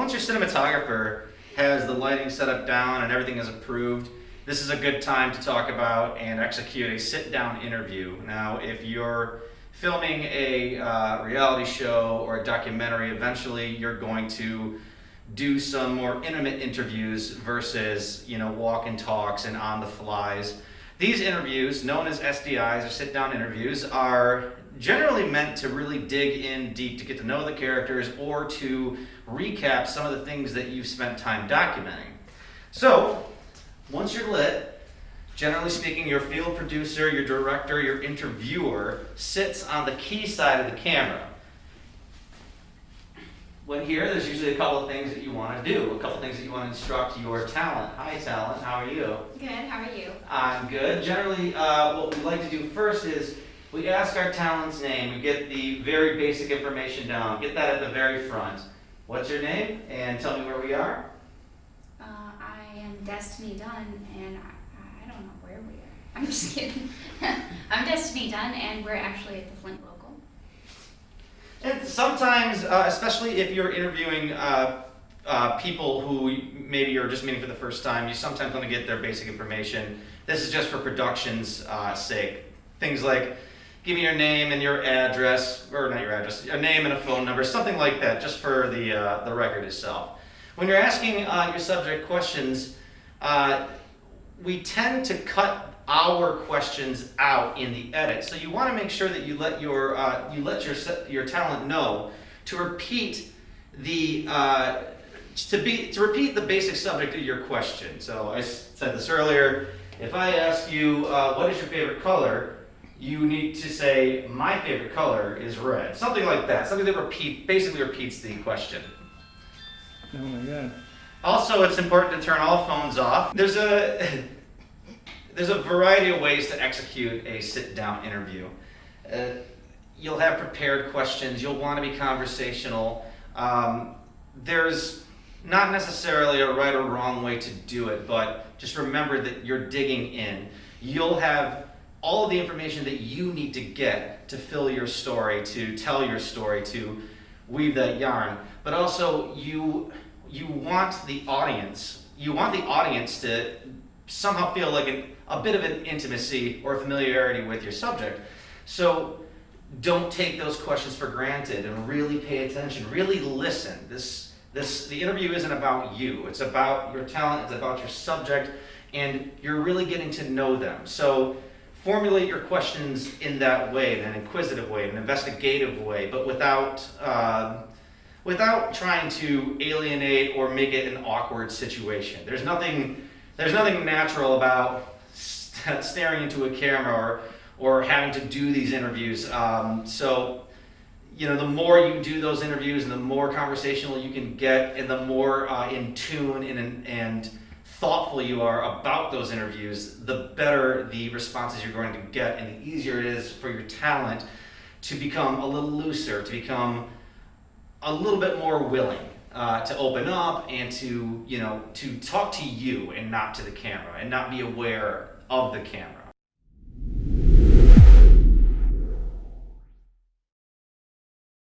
once your cinematographer has the lighting set up down and everything is approved, this is a good time to talk about and execute a sit-down interview. Now, if you're filming a reality show or a documentary, eventually you're going to do some more intimate interviews versus, walk and talks and on the flies. These interviews, known as SDIs or sit-down interviews, are generally meant to really dig in deep to get to know the characters or to recap some of the things that you've spent time documenting. So, once you're lit, generally speaking, your field producer, your director, your interviewer sits on the key side of the camera. When here, there's usually a couple of things that you want to do, a couple of things that you want to instruct your talent. Hi, talent. How are you? Good. How are you? I'm good. Generally, what we like to do first is we ask our talent's name. We get the very basic information down. Get that at the very front. What's your name? And tell me where we are. I am Destiny Dunn, and I don't know where we are. I'm just kidding. I'm Destiny Dunn, and we're actually at the Flint local. And sometimes, especially if you're interviewing people who maybe you're just meeting for the first time, you sometimes want to get their basic information. This is just for production's sake. Things like, give me your name and your address, or not your address, your name and a phone number, something like that, just for the record itself. When you're asking your subject questions, we tend to cut our questions out in the edit. So you want to make sure that you let your talent know to repeat the repeat the basic subject of your question. So I said this earlier. If I ask you what is your favorite color, you need to say my favorite color is red. Something like that. Something that basically repeats the question. Oh my God. Also, it's important to turn all phones off. There's a variety of ways to execute a sit-down interview. You'll have prepared questions. You'll want to be conversational. There's not necessarily a right or wrong way to do it, but just remember that you're digging in. You'll have all of the information that you need to get to fill your story, to tell your story, to weave that yarn. But also, you want the audience to somehow feel like a bit of an intimacy or familiarity with your subject. So don't take those questions for granted and really pay attention. Really listen. The interview isn't about you. It's about your talent. It's about your subject, and you're really getting to know them. So formulate your questions in that way, in an inquisitive way, an investigative way, but without trying to alienate or make it an awkward situation. There's nothing natural about staring into a camera or having to do these interviews. So, the more you do those interviews and the more conversational you can get and the more in tune and thoughtful you are about those interviews, the better the responses you're going to get and the easier it is for your talent to become a little looser, to become a little bit more willing to open up and to talk to you and not to the camera and not be aware of the camera.